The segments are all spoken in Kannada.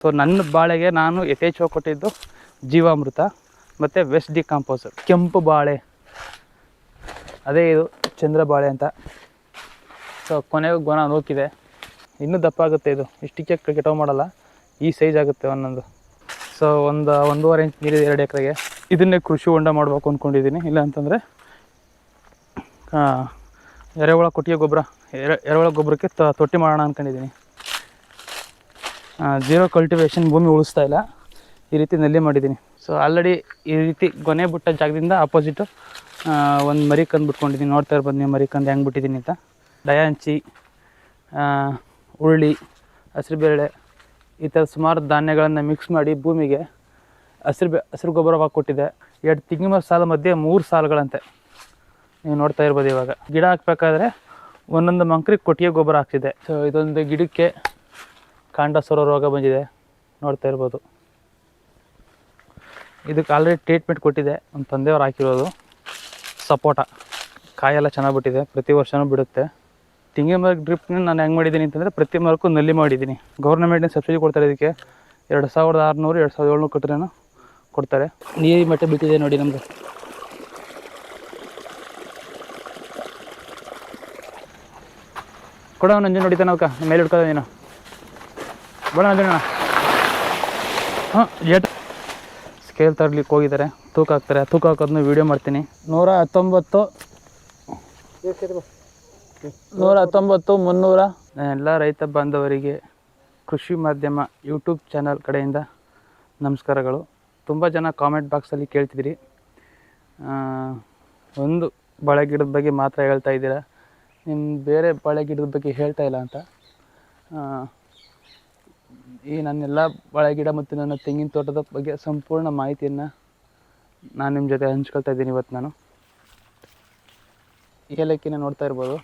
ಸೊ ನನ್ನ ಬಾಳೆಗೆ ನಾನು ಯಥೇಚ್ಛವಾಗಿ ಕೊಟ್ಟಿದ್ದು ಜೀವಾಮೃತ ಮತ್ತು ವೆಸ್ಟ್ ಡಿಕಾಂಪೋಸರ್. ಕೆಂಪು ಬಾಳೆ ಅದೇ ಇದು ಚಂದ್ರ ಬಾಳೆ ಅಂತ. ಸೊ ಕೊನೆಗೂ ಗೊನ ನೋಕಿದೆ, ಇನ್ನೂ ದಪ್ಪ ಆಗುತ್ತೆ. ಇದು ಇಷ್ಟಕ್ಕೆ ಕೆಟವ್ ಮಾಡಲ್ಲ, ಈ ಸೈಜ್ ಆಗುತ್ತೆ ಒಂದೊಂದು. ಸೊ ಒಂದು 1.5 ಇಂಚ್ ನೀರಿದೆ 2 ಎಕರೆಗೆ. ಇದನ್ನೇ ಕೃಷಿ ಹೊಂಡ ಮಾಡಬೇಕು ಅಂದ್ಕೊಂಡಿದ್ದೀನಿ. ಇಲ್ಲ ಅಂತಂದರೆ ಎರೆಹುಳ ಕೊಟ್ಟಿಗೆ ಗೊಬ್ಬರ, ಎರೆಹುಳ ಗೊಬ್ಬರಕ್ಕೆ ತೊಟ್ಟಿ ಮಾಡೋಣ ಅಂದ್ಕೊಂಡಿದ್ದೀನಿ. ಜೀರೋ ಕಲ್ಟಿವೇಷನ್, ಭೂಮಿ ಉಳಿಸ್ತಾ ಇಲ್ಲ, ಈ ರೀತಿ ನಲ್ಲಿ ಮಾಡಿದ್ದೀನಿ. ಸೊ ಆಲ್ರೆಡಿ ಈ ರೀತಿ ಗೊನೆ ಬಿಟ್ಟ ಜಾಗದಿಂದ ಆಪೋಸಿಟು ಒಂದು ಮರಿ ಕಂದು ಬಿಟ್ಕೊಂಡಿದ್ದೀನಿ. ನೋಡ್ತಾ ಇರ್ಬೋದು ನೀವು ಮರಿ ಕಂದು ಹೆಂಗೆ ಬಿಟ್ಟಿದ್ದೀನಿ ಅಂತ. ಡಯಾಂಚಿ, ಉರುಳಿ, ಹಸಿರುಬೇಳೆ ಈ ಥರ ಸುಮಾರು ಧಾನ್ಯಗಳನ್ನು ಮಿಕ್ಸ್ ಮಾಡಿ ಭೂಮಿಗೆ ಹಸಿರು ಗೊಬ್ಬರವಾಗಿ ಕೊಟ್ಟಿದ್ದೆ. 2 ತಿಂಗಳ ಸಾಲ ಮಧ್ಯೆ 3 ಸಾಲುಗಳಂತೆ ನೀವು ನೋಡ್ತಾ ಇರ್ಬೋದು. ಇವಾಗ ಗಿಡ ಹಾಕಬೇಕಾದ್ರೆ ಒಂದೊಂದು ಮಂಕ್ರಿಗೆ ಕೊಟ್ಟಿಗೆ ಗೊಬ್ಬರ ಹಾಕ್ತಿದ್ದೆ. ಸೊ ಇದೊಂದು ಗಿಡಕ್ಕೆ ಕಾಂಡ ಸೊರೋ ರೋಗ ಬಂದಿದೆ, ನೋಡ್ತಾ ಇರ್ಬೋದು. ಇದಕ್ಕೆ ಆಲ್ರೆಡಿ ಟ್ರೀಟ್ಮೆಂಟ್ ಕೊಟ್ಟಿದೆ, ಒಂದು ತಂದೆಯವ್ರು ಹಾಕಿರೋದು. ಸಪೋಟ ಕಾಯೆಲ್ಲ ಚೆನ್ನಾಗಿ ಬಿಟ್ಟಿದೆ, ಪ್ರತಿ ವರ್ಷವೂ ಬಿಡುತ್ತೆ. ತೆಂಗಿನ ಮರಕ್ಕೆ ಡ್ರಿಪ್ನ ನಾನು ಹೆಂಗೆ ಮಾಡಿದ್ದೀನಿ ಅಂತಂದರೆ ಪ್ರತಿ ಮರಕ್ಕೂ ನಲ್ಲಿ ಮಾಡಿದ್ದೀನಿ. ಗೌರ್ಮೆಂಟಿನ ಸಬ್ಸಿಡಿ ಕೊಡ್ತಾರೆ. ಇದಕ್ಕೆ 2600 2700 ಕೊಟ್ಟರೇನೋ ಕೊಡ್ತಾರೆ. ನೀರಿನ ಮಟ್ಟ ಬಿಟ್ಟಿದೆ ನೋಡಿ ನಮ್ಮದು. ಕೊಡ ನಂಜು ನೋಡಿತಾನೆ ಅವಕ್ಕ ಮೇಲೆ ಹಿಡ್ಕೋದ ನೀನು ಬೇಡ ನಂಜಣ್ಣ. ಹಾಂ ಜೇಟ್ ಸ್ಕೇಲ್ ತರಲಿಕ್ಕೆ ಹೋಗಿದ್ದಾರೆ, ತೂಕ ಹಾಕ್ತಾರೆ. ತೂಕ ಹಾಕೋದನ್ನ ವೀಡಿಯೋ ಮಾಡ್ತೀನಿ. 119 300. ಎಲ್ಲ ರೈತ ಬಾಂಧವರಿಗೆ ಕೃಷಿ ಮಾಧ್ಯಮ ಯೂಟ್ಯೂಬ್ ಚಾನಲ್ ಕಡೆಯಿಂದ ನಮಸ್ಕಾರಗಳು. ತುಂಬ ಜನ ಕಾಮೆಂಟ್ ಬಾಕ್ಸಲ್ಲಿ ಕೇಳ್ತಿದ್ದೀರಿ, ಒಂದು ಬಾಳೆ ಗಿಡದ ಬಗ್ಗೆ ಮಾತ್ರ ಹೇಳ್ತಾ ಇದ್ದೀರಾ, ನಿಮ್ಮ ಬೇರೆ ಬಾಳೆ ಗಿಡದ ಬಗ್ಗೆ ಹೇಳ್ತಾ ಇಲ್ಲ ಅಂತ. ಈ ನನ್ನೆಲ್ಲ ಬಾಳೆ ಗಿಡ ಮತ್ತು ನನ್ನ ತೆಂಗಿನ ತೋಟದ ಬಗ್ಗೆ ಸಂಪೂರ್ಣ ಮಾಹಿತಿಯನ್ನು ನಾನು ನಿಮ್ಮ ಜೊತೆ ಹಂಚ್ಕೊಳ್ತಾ ಇದ್ದೀನಿ. ಇವತ್ತು ನಾನು ಏಲಕ್ಕಿನ ನೋಡ್ತಾ ಇರ್ಬೋದು.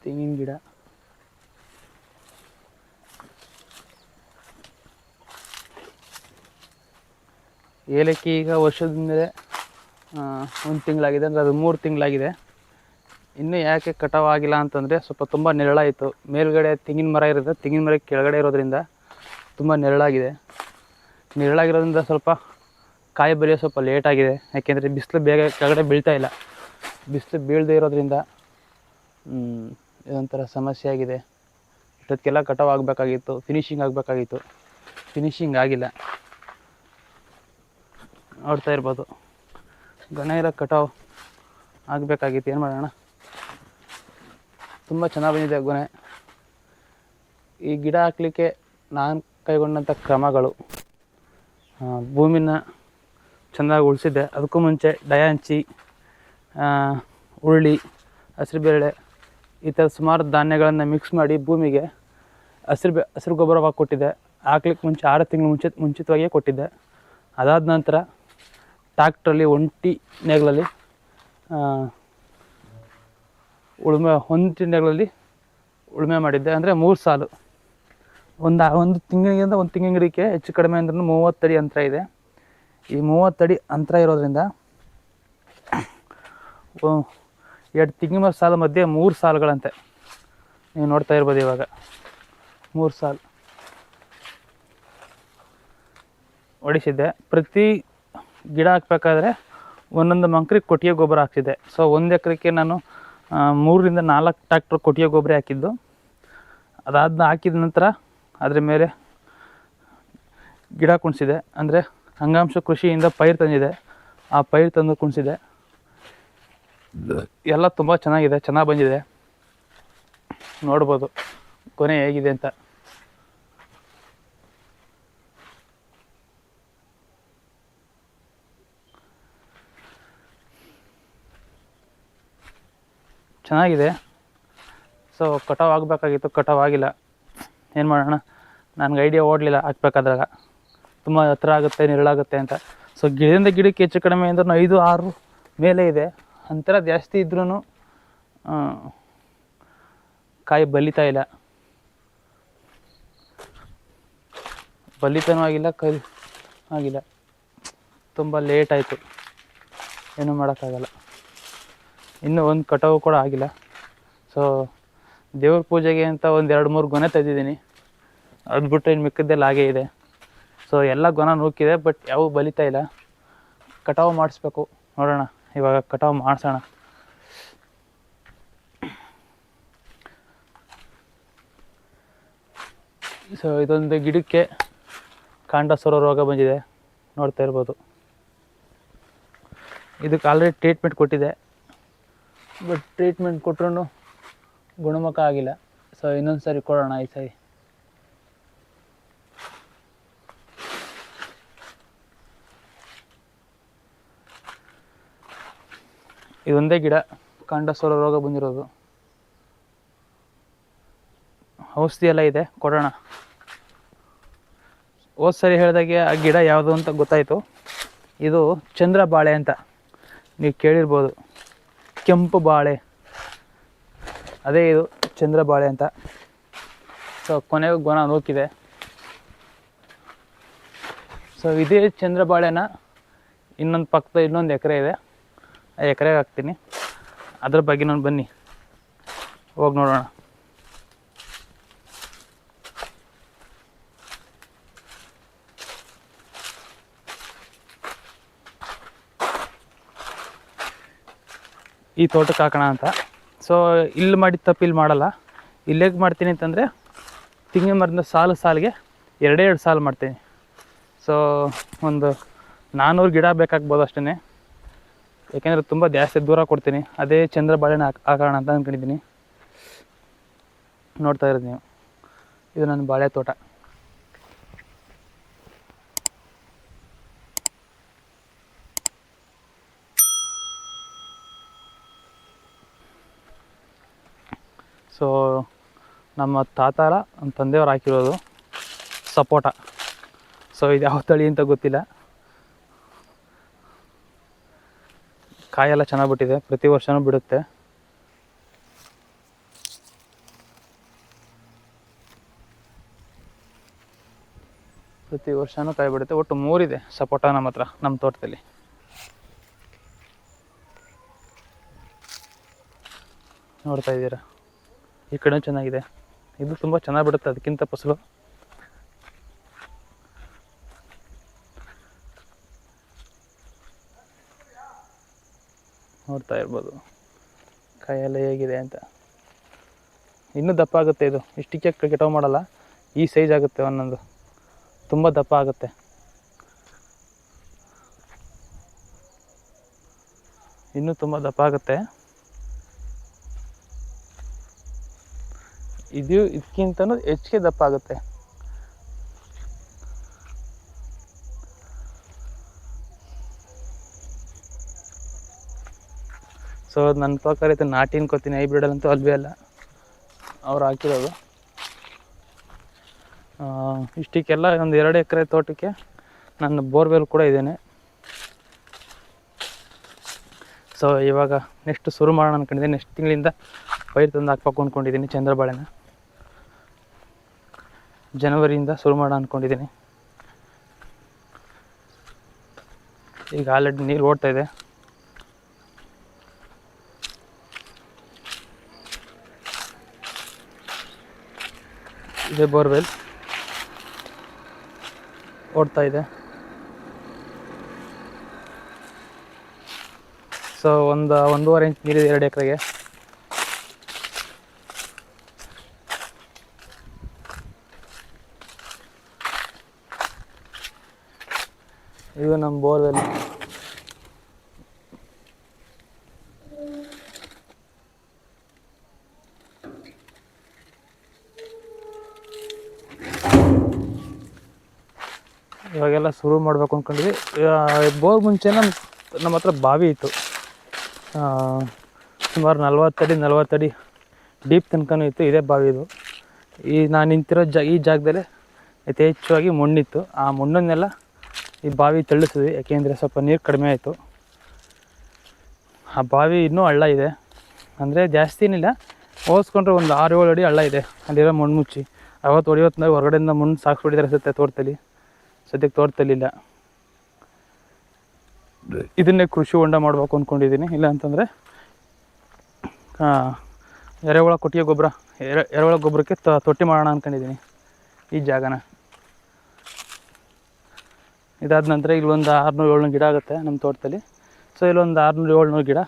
ತೆಂಗಿನ ಗಿಡ, ಏಲಕ್ಕಿ ಈಗ ವರ್ಷದ ಮೇಲೆ 1 ತಿಂಗಳಾಗಿದೆ, ಅಂದರೆ ಅದು 3 ತಿಂಗಳಾಗಿದೆ. ಇನ್ನೂ ಯಾಕೆ ಕಟಾವ್ ಆಗಿಲ್ಲ ಅಂತಂದರೆ ಸ್ವಲ್ಪ ತುಂಬ ನೆರಳಾಯಿತು. ಮೇಲ್ಗಡೆ ತೆಂಗಿನ ಮರ ಇರೋದು, ತೆಂಗಿನ ಮರ ಕೆಳಗಡೆ ಇರೋದ್ರಿಂದ ತುಂಬ ನೆರಳಾಗಿರೋದ್ರಿಂದ ಸ್ವಲ್ಪ ಕಾಯಿ ಬರೆಯೋ ಸ್ವಲ್ಪ ಲೇಟಾಗಿದೆ. ಯಾಕೆಂದರೆ ಬಿಸಿಲು ಬೇಗ ಕೆಳಗಡೆ ಬೀಳ್ತಾ ಇಲ್ಲ. ಬಿಸಿಲು ಬೀಳದೇ ಇರೋದ್ರಿಂದ ಇದೊಂಥರ ಸಮಸ್ಯೆ ಆಗಿದೆ. ಇಷ್ಟೊತ್ತಿಗೆಲ್ಲ ಕಟಾವ್ ಆಗಬೇಕಾಗಿತ್ತು, ಫಿನಿಷಿಂಗ್ ಆಗಬೇಕಾಗಿತ್ತು, ಫಿನಿಷಿಂಗ್ ಆಗಿಲ್ಲ. ನೋಡ್ತಾ ಇರ್ಬೋದು, ಗಣ ಇರೋ ಕಟಾವ್ ಆಗಬೇಕಾಗಿತ್ತು. ಏನು ಮಾಡೋಣ, ತುಂಬ ಚೆನ್ನಾಗಿ ಬಂದಿದೆ ಗೊನೆ. ಈ ಗಿಡ ಹಾಕಲಿಕ್ಕೆ ನಾನು ಕೈಗೊಂಡಂಥ ಕ್ರಮಗಳು, ಭೂಮಿನ ಚೆನ್ನಾಗಿ ಉಳಿಸಿದ್ದೆ. ಅದಕ್ಕೂ ಮುಂಚೆ ಡಯಾಂಚಿ, ಉರುಳಿ, ಹಸಿರುಬೇಳೆ ಈ ಥರ ಸುಮಾರು ಧಾನ್ಯಗಳನ್ನು ಮಿಕ್ಸ್ ಮಾಡಿ ಭೂಮಿಗೆ ಹಸಿರು ಗೊಬ್ಬರವಾಗಿ ಕೊಟ್ಟಿದ್ದೆ. ಹಾಕ್ಲಿಕ್ಕೆ ಮುಂಚೆ 6 ತಿಂಗಳು ಮುಂಚಿತವಾಗಿಯೇ ಕೊಟ್ಟಿದ್ದೆ. ಅದಾದ ನಂತರ ಟ್ಯಾಕ್ಟ್ರಲ್ಲಿ ಒಂಟಿ ನೇಗ್ಲಲ್ಲಿ ಉಳುಮೆ ಮಾಡಿದ್ದೆ. ಅಂದರೆ 3 ಸಾಲು, ಒಂದು ತಿಂಗಳಿಂದ ಒಂದು ತಿಂಗಳ ಗಿಡಕ್ಕೆ ಹೆಚ್ಚು ಕಡಿಮೆ ಅಂದ್ರೂ 30 ಅಡಿ ಅಂತರ ಇದೆ. ಈ 30 ಅಡಿ ಅಂತರ ಇರೋದ್ರಿಂದ 2 ತಿಂಗಳ ಸಾಲ ಮಧ್ಯೆ 3 ಸಾಲುಗಳಂತೆ ನೀವು ನೋಡ್ತಾ ಇರ್ಬೋದು. ಇವಾಗ 3 ಸಾಲು ಹೊಡಿಸಿದ್ದೆ. ಪ್ರತಿ ಗಿಡ ಹಾಕಬೇಕಾದ್ರೆ ಒಂದೊಂದು ಮಂಕ್ರಿಗೆ ಕೊಟ್ಟಿಗೆ ಗೊಬ್ಬರ ಹಾಕ್ತಿದ್ದೆ. ಸೊ 1 ಎಕರೆಗೆ ನಾನು 3 ರಿಂದ 4 ಟ್ರ್ಯಾಕ್ಟರ್ ಕೊಟ್ಟಿಗೆ ಗೊಬ್ಬರ ಹಾಕಿದ್ದು. ಹಾಕಿದ ನಂತರ ಅದ್ರ ಮೇಲೆ ಗಿಡ ಕುಣಿಸಿದೆ. ಅಂದರೆ ಅಂಗಾಂಶ ಕೃಷಿಯಿಂದ ಪೈರು ತಂದಿದೆ, ಆ ಪೈರು ತಂದು ಕುಣಿಸಿದೆ. ಎಲ್ಲ ತುಂಬ ಚೆನ್ನಾಗಿದೆ, ಚೆನ್ನಾಗಿ ಬಂದಿದೆ. ನೋಡ್ಬೋದು ಕೊನೆ ಹೇಗಿದೆ ಅಂತ. ಚೆನ್ನಾಗಿದೆ. ಸೊ ಕಟಾವ್ ಆಗಬೇಕಾಗಿತ್ತು, ಕಟಾವ್ ಆಗಿಲ್ಲ. ಏನು ಮಾಡೋಣ, ನನಗೆ ಐಡಿಯಾ ಓಡಲಿಲ್ಲ ಹಾಕ್ಬೇಕಾದಾಗ. ತುಂಬ ಹತ್ರ ಆಗುತ್ತೆ, ನೆರಳಾಗುತ್ತೆ ಅಂತ. ಸೊ ಗಿಡದಿಂದ ಗಿಡಕ್ಕೆ ಹೆಚ್ಚು ಕಡಿಮೆ ಅಂದ್ರೆ 5-6 ಮೇಲೆ ಇದೆ. ಅಂತರ ಜಾಸ್ತಿ ಇದ್ರೂ ಕಾಯಿ ಬಲಿತಾ ಇಲ್ಲ, ಬಲಿತನೂ ಆಗಿಲ್ಲ, ಕೈ ಆಗಿಲ್ಲ. ತುಂಬ ಲೇಟ್ ಆಯಿತು, ಏನೂ ಮಾಡೋಕ್ಕಾಗಲ್ಲ. ಇನ್ನೂ ಒಂದು ಕಟಾವು ಕೂಡ ಆಗಿಲ್ಲ. ಸೊ ದೇವ್ರ ಪೂಜೆಗೆ ಅಂತ ಒಂದು 2-3 ಗೊನೆ ತೆಗೆದಿದ್ದೀನಿ. ಅದು ಬಿಟ್ಟರೆ ಇನ್ನು ಮಿಕ್ಕಿದ್ದೆಲ್ಲ ಹಾಗೇ ಇದೆ. ಸೊ ಎಲ್ಲ ಗೊನ ನೂಕಿದೆ, ಬಟ್ ಯಾವ ಬಲಿತಾ ಇಲ್ಲ. ಕಟಾವು ಮಾಡಿಸ್ಬೇಕು, ನೋಡೋಣ. ಇವಾಗ ಕಟಾವು ಮಾಡಿಸೋಣ. ಸೊ ಇದೊಂದು ಗಿಡಕ್ಕೆ ಕಾಂಡ ಸೊರೋ ರೋಗ ಬಂದಿದೆ, ನೋಡ್ತಾ ಇರ್ಬೋದು. ಇದಕ್ಕೆ ಆಲ್ರೆಡಿ ಟ್ರೀಟ್ಮೆಂಟ್ ಕೊಟ್ಟಿದೆ, ಬಟ್ ಟ್ರೀಟ್ಮೆಂಟ್ ಕೊಟ್ಟರು ಗುಣಮುಖ ಆಗಿಲ್ಲ. ಸೊ ಇನ್ನೊಂದು ಸರಿ ಕೊಡೋಣ ಈ ಸರಿ. ಇದೊಂದೇ ಗಿಡ ಕಾಂಡ ಸೊರೋ ರೋಗ ಬಂದಿರೋದು. ಔಷಧಿ ಎಲ್ಲ ಇದೆ, ಕೊಡೋಣ. ಹೋದ ಸರಿ ಹೇಳಿದಾಗೆ ಆ ಗಿಡ ಯಾವುದು ಅಂತ ಗೊತ್ತಾಯಿತು. ಇದು ಚಂದ್ರ ಬಾಳೆ ಅಂತ ನೀವು ಕೇಳಿರ್ಬೋದು. ಕೆಂಪು ಬಾಳೆ, ಅದೇ ಇದು ಚಂದ್ರ ಬಾಳೆ ಅಂತ. ಸೊ ಕೊನೆಗೂ ಗೊನ ನೂಕಿದೆ. ಸೊ ಇದೇ ಚಂದ್ರ ಬಾಳೆನ ಇನ್ನೊಂದು ಪಕ್ಕದ ಇನ್ನೊಂದು ಎಕರೆ ಇದೆ, ಆ ಎಕರೆಗೆ ಹಾಕ್ತೀನಿ. ಅದ್ರ ಬಗ್ಗೆ ನಾನು ಬನ್ನಿ ಹೋಗಿ ನೋಡೋಣ. ಈ ತೋಟಕ್ಕೆ ಹಾಕೋಣ ಅಂತ. ಸೊ ಇಲ್ಲಿ ಮಾಡಿದ ತಪ್ಪು ಇಲ್ಲಿ ಮಾಡಲ್ಲ. ಇಲ್ಲೇಗೆ ಮಾಡ್ತೀನಿ ಅಂತಂದರೆ ತೆಂಗಿನ ಮರದ ಸಾಲಿಗೆ 2 ಸಾಲು ಮಾಡ್ತೀನಿ. ಸೊ ಒಂದು 400 ಗಿಡ ಬೇಕಾಗ್ಬೋದು ಅಷ್ಟೇ. ಯಾಕೆಂದರೆ ತುಂಬ ಜಾಸ್ತಿ ದೂರ ಕೊಡ್ತೀನಿ. ಅದೇ ಚಂದ್ರ ಬಾಳೆನ ಹಾಕೋಣ ಅಂತ ಅಂದ್ಕೊಂಡಿದ್ದೀನಿ. ನೋಡ್ತಾ ಇರೋದು ನೀವು, ಇದು ನನ್ನ ಬಾಳೆ ತೋಟ. ಸೊ ನಮ್ಮ ತಾತಾರ ನಮ್ಮ ತಂದೆಯವ್ರು ಹಾಕಿರೋದು ಸಪೋಟ. ಸೊ ಇದು ಯಾವ ತಳಿ ಅಂತ ಗೊತ್ತಿಲ್ಲ. ಕಾಯೆಲ್ಲ ಚೆನ್ನಾಗಿ ಬಿಟ್ಟಿದೆ, ಪ್ರತಿ ವರ್ಷವೂ ಬಿಡುತ್ತೆ. ಪ್ರತಿ ವರ್ಷವೂ ಕಾಯಿ ಬಿಡುತ್ತೆ. ಒಟ್ಟು 3 ಇದೆ ಸಪೋಟ ನಮ್ಮ ಹತ್ರ, ನಮ್ಮ ತೋಟದಲ್ಲಿ. ನೋಡ್ತಾ ಇದ್ದೀರಾ, ಈ ಕಡೆ ಚೆನ್ನಾಗಿದೆ. ಇದು ತುಂಬ ಚೆನ್ನಾಗಿ ಬಿಡುತ್ತೆ ಅದಕ್ಕಿಂತ ಫಸಲು. ನೋಡ್ತಾ ಇರ್ಬೋದು ಕಾಯೆಲ್ಲ ಹೇಗಿದೆ ಅಂತ. ಇನ್ನೂ ದಪ್ಪ ಆಗುತ್ತೆ ಇದು, ಇಷ್ಟಕ್ಕೆ ಕಟಾವು ಮಾಡಲ್ಲ. ಈ ಸೈಜ್ ಆಗುತ್ತೆ ಒಂದೊಂದು, ತುಂಬ ದಪ್ಪ ಆಗುತ್ತೆ. ಇನ್ನೂ ತುಂಬ ದಪ್ಪ ಆಗುತ್ತೆ. ಇದಕ್ಕಿಂತನೂ ಹೆಚ್ಚಿಗೆ ದಪ್ಪ ಆಗುತ್ತೆ. ಸೊ ನನ್ನ ಪ್ರಕಾರ ಇದು ನಾಟಿ ಅನ್ಕೋತೀನಿ, ಹೈಬ್ರಿಡಲ್ಲಂತೂ ಅಲ್ವೇ ಅಲ್ಲ, ಅವ್ರು ಹಾಕಿರೋದು. ಇಷ್ಟಕ್ಕೆಲ್ಲ ಒಂದು 2 ಎಕರೆ ತೋಟಕ್ಕೆ ನನ್ನ ಬೋರ್ವೆಲ್ ಕೂಡ ಇದ್ದೇನೆ. ಸೊ ಇವಾಗ ನೆಕ್ಸ್ಟ್ ಶುರು ಮಾಡೋಣ ಅಂದ್ಕೊಂಡಿದ್ದೀನಿ. ನೆಕ್ಸ್ಟ್ ತಿಂಗಳಿಂದ ಪೈರು ತಂದು ಹಾಕ್ಬೇಕು ಅಂದ್ಕೊಂಡಿದ್ದೀನಿ. ಚಂದ್ರಬಾಳೆನ ಜನವರಿಯಿಂದ ಶುರು ಮಾಡೋಣ ಅಂದ್ಕೊಂಡಿದ್ದೀನಿ. ಈಗ ಆಲ್ರೆಡಿ ನೀರು ಓಡ್ತಾ ಇದೆ. ಇದೇ ಬೋರ್ವೆಲ್ ಓಡ್ತಾ ಇದೆ. ಸೊ 1.5 ಇಂಚ್ ನೀರಿದೆ 2 ಎಕರೆಗೆ. ಇದು ನಮ್ಮ ಬೋರ್ವೆಲ್. ಇವಾಗೆಲ್ಲ ಶುರು ಮಾಡಬೇಕು ಅಂದ್ಕೊಂಡಿದ್ವಿ. ಬೋರ್ ಮುಂಚೆ ನಮ್ಮ ಹತ್ರ ಬಾವಿ ಇತ್ತು, ಸುಮಾರು 40 ಅಡಿ ಡೀಪ್ ತನಕನೂ ಇತ್ತು. ಇದೇ ಬಾವಿ ಇದು. ನಾನು ನಿಂತಿರೋ ಈ ಜಾಗದಲ್ಲೇ ಯಥೇಚ್ಛವಾಗಿ ಮಣ್ಣಿತ್ತು. ಆ ಮಣ್ಣನ್ನೆಲ್ಲ ಈ ಬಾವಿ ತಳ್ಳಿಸಿದ್ವಿ, ಯಾಕೆಂದರೆ ಸ್ವಲ್ಪ ನೀರು ಕಡಿಮೆ ಆಯಿತು. ಆ ಬಾವಿ ಇನ್ನೂ ಹಳ್ಳ ಇದೆ, ಅಂದರೆ ಜಾಸ್ತಿ ಏನಿಲ್ಲ, ಹೋಲಿಸ್ಕೊಂಡ್ರೆ ಒಂದು 6-7 ಅಡಿ ಹಳ್ಳ ಇದೆ. ಅಲ್ಲಿರೋ ಮಣ್ಣು ಮುಚ್ಚಿ ಅವತ್ತು ಹೊಡಿಯೋತ್ನಾಗ ಹೊರಗಡೆಯಿಂದ ಮಣ್ಣು ಸಾಕ್ಸ್ಬಿಟ್ಟಿದ್ದಾರೆ ಅನಿಸುತ್ತೆ ತೋಟದಲ್ಲಿ. ಸದ್ಯಕ್ಕೆ ತೋಟದಲ್ಲಿಲ್ಲ. ಇದನ್ನೇ ಕೃಷಿ ಹೊಂಡ ಮಾಡಬೇಕು ಅಂದ್ಕೊಂಡಿದ್ದೀನಿ. ಇಲ್ಲ ಅಂತಂದರೆ ಎರೆಹುಳ ಕೊಟ್ಟಿಗೆ ಗೊಬ್ಬರ ಎರೆಹುಳ ಗೊಬ್ಬರಕ್ಕೆ ತೊಟ್ಟಿ ಮಾಡೋಣ ಅಂದ್ಕೊಂಡಿದ್ದೀನಿ ಈ ಜಾಗನ. ಇದಾದ ನಂತರ ಇಲ್ಲೊಂದು 600-700 ಗಿಡ ಆಗುತ್ತೆ ನಮ್ಮ ತೋಟದಲ್ಲಿ. ಸೊ ಇಲ್ಲೊಂದು 600-700 ಗಿಡ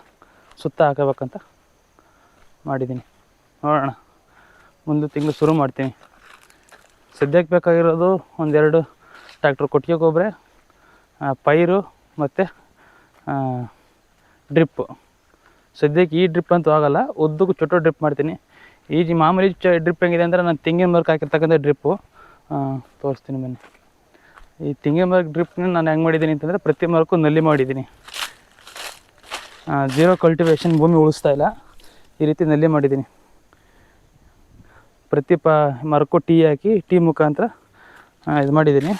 ಸುತ್ತ ಹಾಕಬೇಕಂತ ಮಾಡಿದ್ದೀನಿ. ನೋಡೋಣ, ಮುಂದೆ ತಿಂಗಳು ಶುರು ಮಾಡ್ತೀನಿ. ಸದ್ಯಕ್ಕೆ ಬೇಕಾಗಿರೋದು 1-2 ಟ್ರ್ಯಾಕ್ಟರ್ ಕೊಟ್ಟಿಗೆ ಗೊಬ್ಬರ, ಪೈರು ಮತ್ತು ಡ್ರಿಪ್ಪು. ಸದ್ಯಕ್ಕೆ ಈ ಡ್ರಿಪ್ ಅಂತೂ ಆಗೋಲ್ಲ, ಉದ್ದಕ್ಕೂ ಚೊಟ್ಟೋ ಡ್ರಿಪ್ ಮಾಡ್ತೀನಿ. ಈ ಮಾಮೂಲಿ ಡ್ರಿಪ್ ಹೆಂಗಿದೆ ಅಂದರೆ ನಾನು ತೆಂಗಿನ ಮರಕ್ಕೆ ಹಾಕಿರ್ತಕ್ಕಂಥ ಡ್ರಿಪ್ಪು ತೋರಿಸ್ತೀನಿ ಬನ್ನಿ. ಈ ತೆಂಗಿನ ಮರಕ್ಕೆ ಡ್ರಿಪ್ನ ನಾನು ಹೆಂಗೆ ಮಾಡಿದ್ದೀನಿ ಅಂತಂದರೆ ಪ್ರತಿ ಮರಕ್ಕೂ ನಲ್ಲಿ ಮಾಡಿದ್ದೀನಿ. ಜೀರೋ ಕಲ್ಟಿವೇಷನ್, ಭೂಮಿ ಉಳಿಸ್ತಾ ಇಲ್ಲ, ಈ ರೀತಿ ನಲ್ಲಿ ಮಾಡಿದ್ದೀನಿ. ಪ್ರತಿ ಮರಕ್ಕೂ ಟೀ ಹಾಕಿ ಟೀ ಮುಖಾಂತರ ಇದು ಮಾಡಿದ್ದೀನಿ.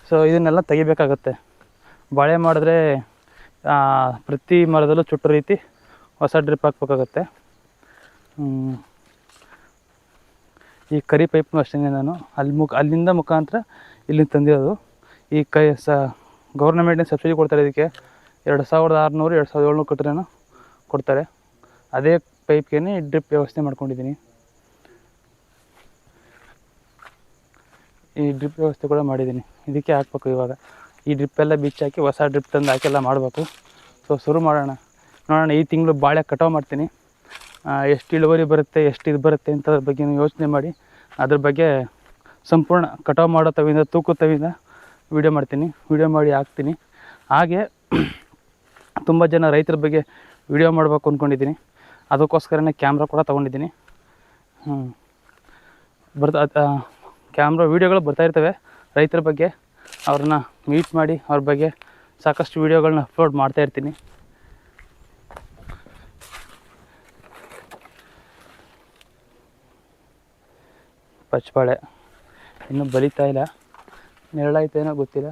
ಸೊ ಇದನ್ನೆಲ್ಲ ತೆಗಿಬೇಕಾಗತ್ತೆ. ಬಾಳೆ ಮಾಡಿದ್ರೆ ಪ್ರತಿ ಮರದಲ್ಲೂ ಚುಟ್ಟು ರೀತಿ ಹೊಸ ಡ್ರಿಪ್ ಹಾಕ್ಬೇಕಾಗತ್ತೆ. ಈ ಕರಿ ಪೈಪ್ನು ಅಷ್ಟೇ ನಾನು ಅಲ್ಲಿಂದ ಮುಖಾಂತರ ಇಲ್ಲಿ ತಂದಿರೋದು. ಈ ಗೌರ್ನಮೆಂಟಿನ ಸಬ್ಸಿಡಿ ಕೊಡ್ತಾರೆ ಇದಕ್ಕೆ. 2600-2700 ಕಟ್ಟರೇನೋ ಕೊಡ್ತಾರೆ. ಅದೇ ಪೈಪ್ಗೆ ಡ್ರಿಪ್ ವ್ಯವಸ್ಥೆ ಮಾಡ್ಕೊಂಡಿದ್ದೀನಿ. ಈ ಡ್ರಿಪ್ ವ್ಯವಸ್ಥೆ ಕೂಡ ಮಾಡಿದ್ದೀನಿ. ಇದಕ್ಕೆ ಹಾಕ್ಬೇಕು ಇವಾಗ. ಈ ಡ್ರಿಪ್ಪೆಲ್ಲ ಬಿಚ್ಚಾಕಿ ಹೊಸ ಡ್ರಿಪ್ ತಂದು ಹಾಕೆಲ್ಲ ಮಾಡಬೇಕು. ಸೊ ಶುರು ಮಾಡೋಣ, ನೋಡೋಣ. ಈ ತಿಂಗಳು ಬಾಳೆ ಕಟಾವು ಮಾಡ್ತೀನಿ. ಎಷ್ಟು ಇಳುವರಿ ಬರುತ್ತೆ, ಎಷ್ಟು ಇದು ಬರುತ್ತೆ ಅಂತ ಅದ್ರ ಬಗ್ಗೆ ಯೋಚನೆ ಮಾಡಿ ಅದ್ರ ಬಗ್ಗೆ ಸಂಪೂರ್ಣ ಕಟಾವು ಮಾಡೋ ತವಿಂದ ತೂಕು ತವಿಂದ ವೀಡಿಯೋ ಮಾಡ್ತೀನಿ. ವೀಡಿಯೋ ಮಾಡಿ ಹಾಕ್ತೀನಿ. ಹಾಗೆ ತುಂಬ ಜನ ರೈತರ ಬಗ್ಗೆ ವೀಡಿಯೋ ಮಾಡಬೇಕು ಅಂದ್ಕೊಂಡಿದ್ದೀನಿ. ಅದಕ್ಕೋಸ್ಕರನೇ ಕ್ಯಾಮ್ರಾ ಕೂಡ ತೊಗೊಂಡಿದ್ದೀನಿ. ಕ್ಯಾಮ್ರಾ ವೀಡಿಯೋಗಳು ಬರ್ತಾಯಿರ್ತವೆ ರೈತರ ಬಗ್ಗೆ. ಅವ್ರನ್ನ ಮೀಟ್ ಮಾಡಿ ಅವ್ರ ಬಗ್ಗೆ ಸಾಕಷ್ಟು ವೀಡಿಯೋಗಳನ್ನ ಅಪ್ಲೋಡ್ ಮಾಡ್ತಾಯಿರ್ತೀನಿ. ಪಚ್ಚಬಾಳೆ ಇನ್ನೂ ಬಲಿತಾ ಇಲ್ಲ, ನೆರಳಾಯ್ತೇನೋ ಗೊತ್ತಿಲ್ಲ,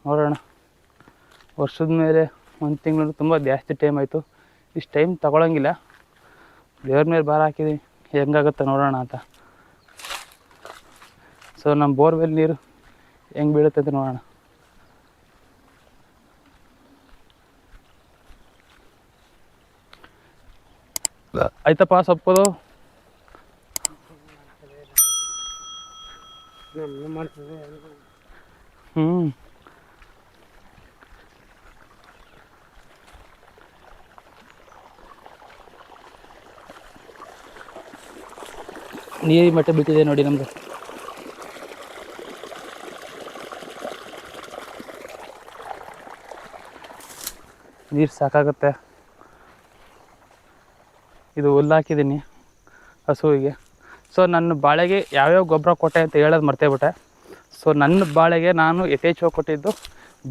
ನೋಡೋಣ. ವರ್ಷದ ಮೇಲೆ 1 ತಿಂಗಳು ತುಂಬ ಜಾಸ್ತಿ ಟೈಮ್ ಆಯಿತು. ಇಷ್ಟು ಟೈಮ್ ತಗೊಳ್ಳೋಂಗಿಲ್ಲ. ದೇವ್ರ ಮೇಲೆ ಭಾರ ಹಾಕಿದ್ದೀನಿ, ಹೆಂಗಾಗುತ್ತೆ ನೋಡೋಣ ಅಂತ. ಸೊ ನಮ್ಮ ಬೋರ್ವೆಲ್ ನೀರು ಹೆಂಗೆ ಬೀಳುತ್ತೆ ಅಂತ ನೋಡೋಣ. ಆಯ್ತಪ್ಪ ಸೊಪ್ಪದು ನೀರಿ ಮಟ್ಟ ಬಿಟ್ಟಿದೆ ನೋಡಿ ನಮ್ದು. ನೀರು ಸಾಕಾಗುತ್ತೆ. ಇದು ಹುಲ್ಲು ಹಾಕಿದ್ದೀನಿ ಹಸುವಿಗೆ. ಸೊ ನನ್ನ ಬಾಳೆಗೆ ಯಾವ್ಯಾವ ಗೊಬ್ಬರ ಕೊಟ್ಟೆ ಅಂತ ಹೇಳೋದು ಮರ್ತೇಬಿಟ್ಟೆ. ಸೊ ನನ್ನ ಬಾಳೆಗೆ ನಾನು ಯಥೇಚ್ಛವಾಗಿ ಕೊಟ್ಟಿದ್ದು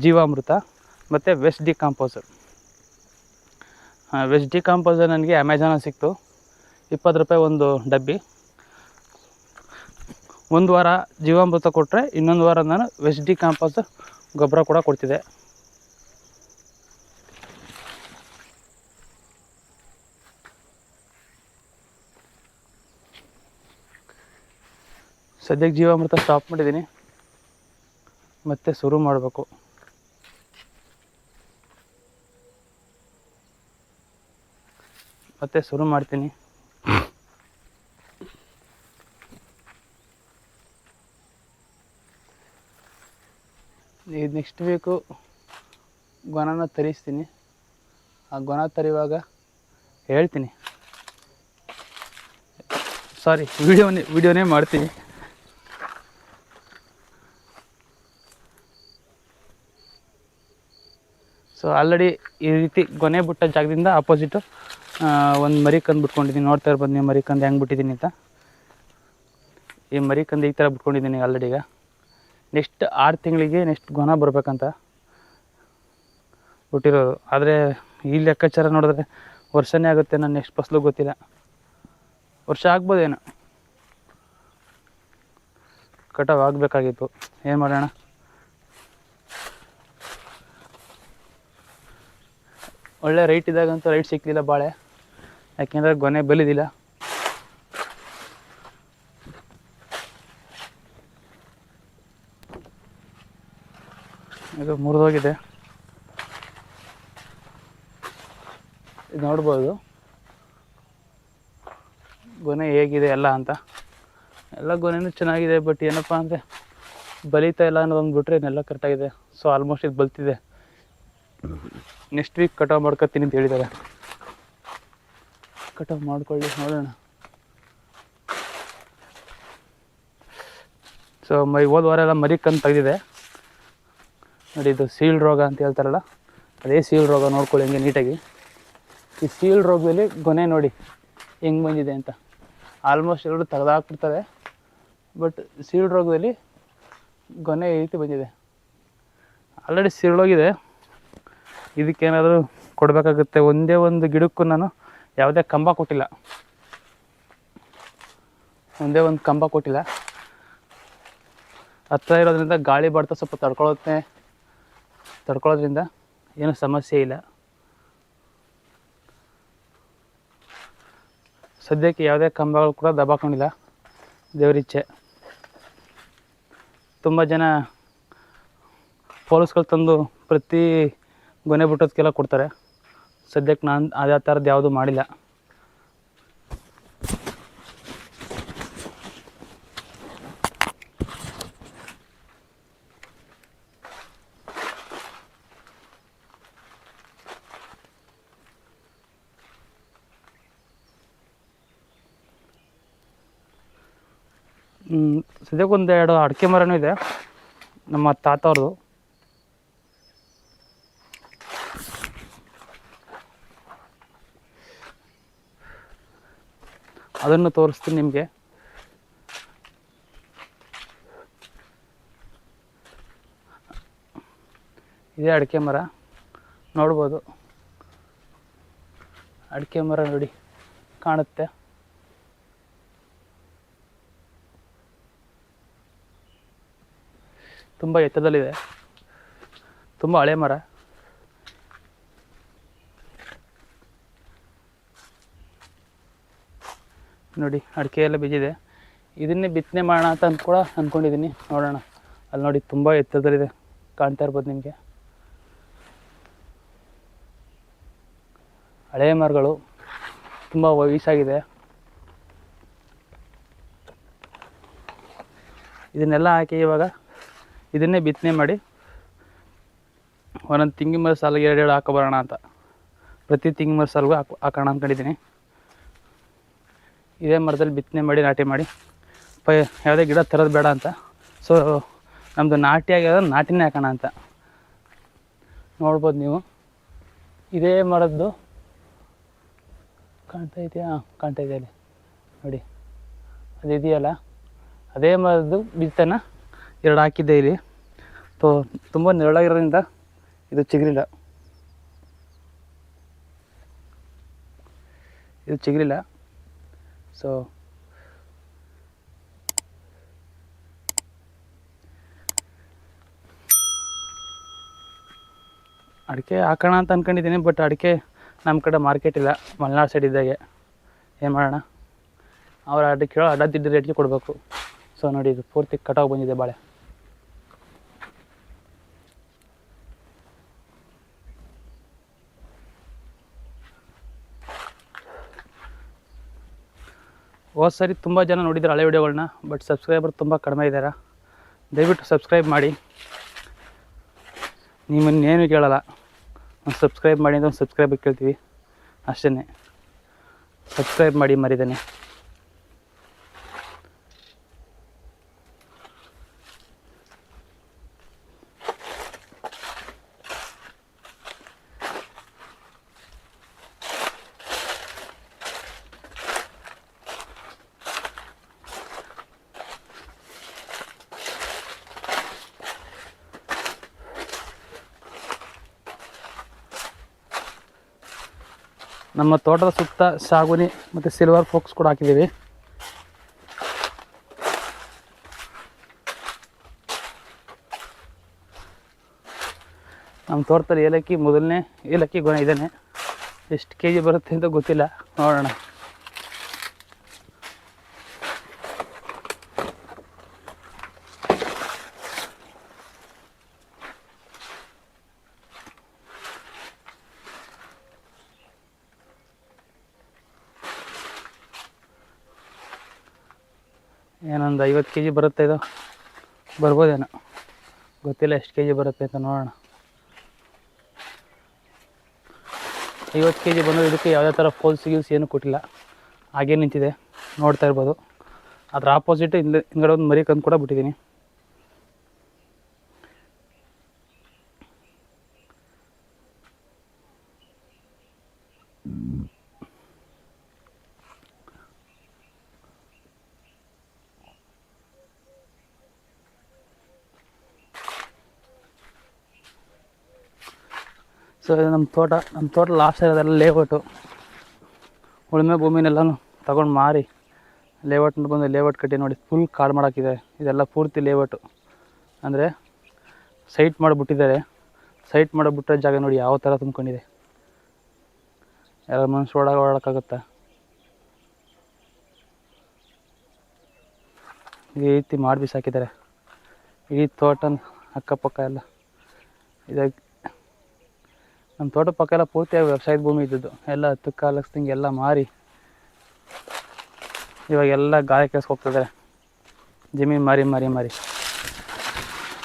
ಜೀವಾಮೃತ ಮತ್ತು ವೆಸ್ಟ್ ಡಿಕಾಂಪೋಸರ್. ವೆಸ್ಟ್ ಡಿಕಾಂಪೋಸರ್ ನನಗೆ ಅಮೆಝಾನಲ್ಲಿ ಸಿಕ್ತು. 20 ರೂಪಾಯಿ ಒಂದು ಡಬ್ಬಿ. 1 ವಾರ ಜೀವಾಮೃತ ಕೊಟ್ಟರೆ ಇನ್ನೊಂದು ವಾರ ನಾನು ವೆಸ್ಟ್ ಡಿಕಾಂಪೋಸರ್ ಗೊಬ್ಬರ ಕೂಡ ಕೊಡ್ತಿದ್ದೆ. ಸದ್ಯಕ್ಕೆ ಜೀವಾಮೃತ ಸ್ಟಾಪ್ ಮಾಡಿದ್ದೀನಿ, ಮತ್ತೆ ಶುರು ಮಾಡಬೇಕು. ಮತ್ತೆ ಶುರು ಮಾಡ್ತೀನಿ. ಇದು ನೆಕ್ಸ್ಟ್ ವೀಕು ಗೊನನ ತರಿಸ್ತೀನಿ. ಆ ಗೊನ ತರಿವಾಗ ಹೇಳ್ತೀನಿ. ಸಾರಿ, ವಿಡಿಯೋನೇ ಮಾಡ್ತೀನಿ. ಸೊ ಆಲ್ರೆಡಿ ಈ ರೀತಿ ಗೊನೆ ಬಿಟ್ಟ ಜಾಗದಿಂದ ಆಪೋಸಿಟು ಒಂದು ಮರಿ ಕಂದು ಬಿಟ್ಕೊಂಡಿದ್ದೀನಿ. ನೋಡ್ತಾ ಇರ್ಬೋದು ನೀವು ಮರಿ ಕಂದು ಹೆಂಗೆ ಬಿಟ್ಟಿದ್ದೀನಿ ಅಂತ. ಈ ಮರಿ ಕಂದು ಈ ಥರ ಬಿಟ್ಕೊಂಡಿದ್ದೀನಿ ಆಲ್ರೆಡಿ. ಈಗ ನೆಕ್ಸ್ಟ್ 6 ತಿಂಗಳಿಗೆ ನೆಕ್ಸ್ಟ್ ಗೊನ ಬರಬೇಕಂತ ಬಿಟ್ಟಿರೋದು. ಆದರೆ ಈ ಲೆಕ್ಕಾಚಾರ ನೋಡಿದ್ರೆ ವರ್ಷನೇ ಆಗುತ್ತೆ. ನಾನು ನೆಕ್ಸ್ಟ್ ಫಸಲು ಗೊತ್ತಿಲ್ಲ, ವರ್ಷ ಆಗ್ಬೋದೇನೋ. ಕಟಾವು ಆಗಬೇಕಾಗಿತ್ತು, ಏನು ಮಾಡೋಣ. ಒಳ್ಳೆ ರೈಟ್ ಇದ್ದಾಗಂತೂ ರೈಟ್ ಸಿಕ್ಕಲಿಲ್ಲ ಬಾಳೆ, ಯಾಕೆಂದರೆ ಗೊನೆ ಬಲಿದಿಲ್ಲ. ಇದು ಮುರಿದೋಗಿದೆ. ಇದು ನೋಡ್ಬೋದು ಗೊನೆ ಹೇಗಿದೆ ಎಲ್ಲ ಅಂತ. ಎಲ್ಲ ಗೊನೆನೂ ಚೆನ್ನಾಗಿದೆ, ಬಟ್ ಏನಪ್ಪ ಅಂದರೆ ಬಲಿತಾ ಇಲ್ಲ ಅನ್ನೋದೊಂದು ಬಿಟ್ಟರೆ ಇನ್ನೆಲ್ಲ ಕರೆಕ್ಟಾಗಿದೆ. ಸೊ ಆಲ್ಮೋಸ್ಟ್ ಇದು ಬಲ್ತಿದೆ. ನೆಕ್ಸ್ಟ್ ವೀಕ್ ಕಟಾವು ಮಾಡ್ಕೊತೀನಿ ಅಂತ ಹೇಳಿದ್ದಾರೆ. ಕಟಾವು ಮಾಡ್ಕೊಳ್ಳಿ, ನೋಡೋಣ. ಸೊ ಹೋದ ವಾರ ಎಲ್ಲ ಮರಿ ಕಂದು ತೆಗೆದಿದೆ ನೋಡಿ. ಇದು ಸೀಳ್ ರೋಗ ಅಂತ ಹೇಳ್ತಾರಲ್ಲ, ಅದೇ ಸೀಳ್ ರೋಗ. ನೋಡ್ಕೊಳ್ಳಿ ಹಿಂಗೆ ನೀಟಾಗಿ. ಈ ಸೀಳ್ ರೋಗದಲ್ಲಿ ಗೊನೆ ನೋಡಿ ಹೆಂಗೆ ಬಂದಿದೆ ಅಂತ. ಆಲ್ಮೋಸ್ಟ್ ಎರಡು ತೆಗೆದಾಕ್ಬಿಡ್ತದೆ, ಬಟ್ ಸೀಳ್ ರೋಗದಲ್ಲಿ ಗೊನೆ ಈ ರೀತಿ ಬಂದಿದೆ. ಆಲ್ರೆಡಿ ಸೀಳೋಗಿದೆ. ಇದಕ್ಕೇನಾದರೂ ಕೊಡಬೇಕಾಗುತ್ತೆ. ಒಂದೇ ಒಂದು ಗಿಡಕ್ಕೂ ನಾನು ಯಾವುದೇ ಕಂಬ ಕೊಟ್ಟಿಲ್ಲ, ಒಂದೇ ಒಂದು ಕಂಬ ಕೊಟ್ಟಿಲ್ಲ. ಹತ್ತಿರ ಇರೋದ್ರಿಂದ ಗಾಳಿ ಬಡ್ತಾ ಸ್ವಲ್ಪ ತಡ್ಕೊಳ್ಳೋದ್ರಿಂದ ಏನೂ ಸಮಸ್ಯೆ ಇಲ್ಲ. ಸದ್ಯಕ್ಕೆ ಯಾವುದೇ ಕಂಬಗಳು ಕೂಡ ದಬಾಕೊಂಡಿಲ್ಲ, ದೇವರಿಚ್ಛೆ. ತುಂಬ ಜನ ಪೋಲಿಸ್ಗಳು ತಂದು ಪ್ರತಿ ಗೊನೆ ಬಿಟ್ಟೋದಕ್ಕೆಲ್ಲ ಕೊಡ್ತಾರೆ. ಸದ್ಯಕ್ಕೆ ನಾನು ಅದೇ ಥರದ್ದು ಯಾವುದೂ ಮಾಡಿಲ್ಲ. ಸದ್ಯಕ್ಕೆ ಒಂದೆರಡು ಅಡಿಕೆ ಮರನೂ ಇದೆ ನಮ್ಮ ತಾತ ಅವ್ರದ್ದು. ಅದನ್ನು ತೋರಿಸ್ತೀನಿ ನಿಮಗೆ. ಇದೇ ಅಡಿಕೆ ಮರ ನೋಡ್ಬೋದು. ಅಡಿಕೆ ಮರ ನೋಡಿ ಕಾಣುತ್ತೆ. ತುಂಬ ಎತ್ತರದಲ್ಲಿದೆ, ತುಂಬ ಹಳೆ ಮರ. ನೋಡಿ ಅಡಿಕೆ ಎಲ್ಲ ಬಿದ್ದಿದೆ. ಇದನ್ನೇ ಬಿತ್ತನೆ ಮಾಡೋಣ ಅಂತ ಅಂದ್ಕೊಂಡಿದ್ದೀನಿ. ನೋಡೋಣ. ಅಲ್ಲಿ ನೋಡಿ ತುಂಬ ಎತ್ತರದಲ್ಲಿದೆ, ಕಾಣ್ತಾ ಇರ್ಬೋದು ನಿಮಗೆ. ಹಳೆ ಮರಗಳು, ತುಂಬ ವಯಸ್ಸಾಗಿದೆ. ಇದನ್ನೆಲ್ಲ ಹಾಕಿ ಇವಾಗ ಇದನ್ನೇ ಬಿತ್ತನೆ ಮಾಡಿ ಒಂದೊಂದು ತೆಂಗಿನ ಮರ ಸಾಲಿಗೆ ಎರಡು ಹಾಕೊಬರೋಣ ಅಂತ. ಪ್ರತಿ ತೆಂಗಿನ ಮರ ಸಾಲಿಗೂ ಹಾಕೋಣ ಅಂದ್ಕೊಂಡಿದ್ದೀನಿ. ಇದೇ ಮರದಲ್ಲಿ ಬಿತ್ತನೆ ಮಾಡಿ ನಾಟಿ ಮಾಡಿ ಯಾವುದೇ ಗಿಡ ತರೋದು ಬೇಡ ಅಂತ. ಸೊ ನಮ್ಮದು ನಾಟಿ ಆಗ್ಯದ, ನಾಟಿನೇ ಹಾಕೋಣ ಅಂತ. ನೋಡ್ಬೋದು ನೀವು. ಇದೇ ಮರದ್ದು ಕಾಣ್ತಾ ಇದೆಯಾ? ಕಾಣ್ತಾ ಇದೆಯಲ್ಲ ನೋಡಿ, ಅದು ಇದೆಯಲ್ಲ, ಅದೇ ಮರದ್ದು ಬೀಜನ ಎರಡು ಹಾಕಿದ್ದೆ ಇಲ್ಲಿ. ತುಂಬ ನೆರಳಾಗಿರೋದ್ರಿಂದ ಇದು ಚಿಗುರಿಲ್ಲ. ಸೊ ಅಡಿಕೆ ಹಾಕೋಣ ಅಂತ ಅಂದ್ಕೊಂಡಿದ್ದೀನಿ, ಬಟ್ ಅಡಿಕೆ ನಮ್ಮ ಕಡೆ ಮಾರ್ಕೆಟ್ ಇಲ್ಲ, ಮಲೆನಾಡು ಸೈಡ್ ಇದ್ದಾಗೆ. ಏನು ಮಾಡೋಣ, ಅವ್ರು ಅಡಿಕೆ ಅಡ್ಡದಿಡ್ಡ ರೇಟ್ಗೆ ಕೊಡಬೇಕು. ಸೊ ನೋಡಿ, ಇದು ಪೂರ್ತಿ ಕಟಾವು ಬಂದಿದೆ ಬಾಳೆ. ಹೋದ ಸರಿ ತುಂಬ ಜನ ನೋಡಿದ್ದಾರೆ ಹಳೆ ವಿಡಿಯೋಗಳನ್ನ, ಬಟ್ ಸಬ್ಸ್ಕ್ರೈಬರ್ ತುಂಬ ಕಡಿಮೆ ಇದ್ದಾರೆ. ದಯವಿಟ್ಟು ಸಬ್ಸ್ಕ್ರೈಬ್ ಮಾಡಿ. ನಿಮ್ಮನ್ನೇನು ಕೇಳಲ್ಲ, ಒಂದು ಸಬ್ಸ್ಕ್ರೈಬ್ ಮಾಡಿ ಅಂತ ಒಂದು ಸಬ್ಸ್ಕ್ರೈಬ್ ಕೇಳ್ತೀವಿ ಅಷ್ಟೇ. ಸಬ್ಸ್ಕ್ರೈಬ್ ಮಾಡಿ ಮರಿದೇನೆ. ನಮ್ಮ ತೋಟದ ಸುತ್ತ ಸಾಗುನಿ ಮತ್ತು ಸಿಲ್ವರ್ ಫೋಕ್ಸ್ ಕೂಡ ಹಾಕಿದ್ದೀವಿ. ನಮ್ಮ ತೋಟದಲ್ಲಿ ಮೊದಲನೇ ಏಲಕ್ಕಿ ಗೊನೆ ಇದ್ದಾನೆ. ಎಷ್ಟು ಕೆ ಜಿ ಬರುತ್ತೆ ಅಂತ ಗೊತ್ತಿಲ್ಲ, ನೋಡೋಣ. ಏನೊಂದು 50 kg ಬರುತ್ತೆ ಇದು, ಬರ್ಬೋದೇನೋ ಗೊತ್ತಿಲ್ಲ ಎಷ್ಟು kg ಬರುತ್ತೆ ಅಂತ ನೋಡೋಣ. 50 kg ಬಂದು ಇದಕ್ಕೆ ಯಾವುದೇ ಥರ ಫೋಲ್ಸ್ ಗೀಲ್ಸ್ ಏನು ಕೊಟ್ಟಿಲ್ಲ, ಹಾಗೇ ನಿಂತಿದೆ ನೋಡ್ತಾ ಇರ್ಬೋದು. ಅದ್ರ ಆಪೋಸಿಟ್ ಹಿಂಗಡೆ ಒಂದು ಮರಿ ಕಂದು ಕೂಡ ಬಿಟ್ಟಿದ್ದೀನಿ. ಸೊ ಇದು ನಮ್ಮ ತೋಟ ಲಾಸ್ಟ್ ಇರೋದೆಲ್ಲ ಲೇಔಟು. ಉಳುಮೆ ಭೂಮಿನೆಲ್ಲನೂ ತಗೊಂಡು ಮಾರಿ ಲೇಔಟ್ನ ಬಂದು ಲೇಔಟ್ ಕಟ್ಟಿ ನೋಡಿ ಫುಲ್ ಕಾಡು ಮಾಡೋಕ್ಕಿದೆ. ಇದೆಲ್ಲ ಪೂರ್ತಿ ಲೇಔಟು, ಅಂದರೆ ಸೈಟ್ ಮಾಡಿಬಿಟ್ಟಿದ್ದಾರೆ. ಸೈಟ್ ಮಾಡಿಬಿಟ್ರೆ ಜಾಗ ನೋಡಿ ಯಾವ ಥರ ತುಂಬ್ಕೊಂಡಿದೆ. ಎಲ್ಲ ಮನುಷ್ಯ ಓಡಾಡೋಕ್ಕಾಗುತ್ತಾ? ಈ ರೀತಿ ಮಾಡಿ ಬಿಸಾಕಿದ್ದಾರೆ ಇಡೀ ತೋಟನ ಅಕ್ಕಪಕ್ಕ ಎಲ್ಲ. ಇದಾಗಿ ನಮ್ಮ ತೋಟ ಪಕ್ಕ ಎಲ್ಲ ಪೂರ್ತಿಯಾಗಿ ವ್ಯವಸಾಯದ ಭೂಮಿ ಇದ್ದದ್ದು, ಎಲ್ಲ 10 ಕಾಲಕ್ಕೆ ಎಲ್ಲ ಮಾರಿ ಇವಾಗೆಲ್ಲ ಗಾಳಿ ಹೋಗ್ತಿದ್ದಾರೆ. ಜಮೀನು ಮಾರಿ